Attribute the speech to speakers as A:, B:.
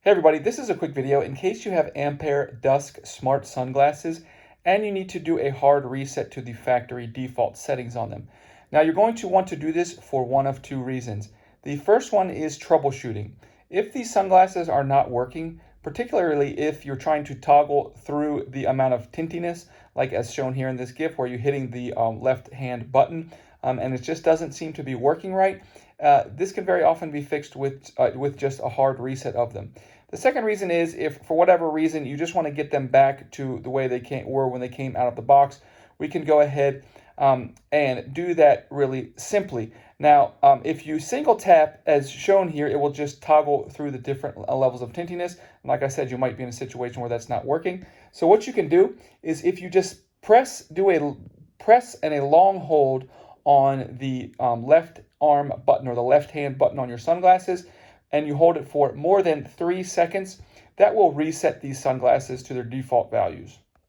A: Hey everybody, this is a quick video in case you have Ampere Dusk smart sunglasses and you need to do a hard reset to the factory default settings on them. Now you're going to want to do this for one of two reasons. The first one is troubleshooting. If these sunglasses are not working, particularly if you're trying to toggle through the amount of tintiness, like as shown here in this GIF where you're hitting the left hand button and it just doesn't seem to be working right, this can very often be fixed with just a hard reset of them. The second reason is if for whatever reason you just want to get them back to the way they were when they came out of the box, we can go ahead and do that really simply. Now, if you single tap as shown here, it will just toggle through the different levels of tintiness. And like I said, you might be in a situation where that's not working. So what you can do is if you just press and a long hold on the left arm button or the left hand button on your sunglasses, and you hold it for more than 3 seconds, that will reset these sunglasses to their default values.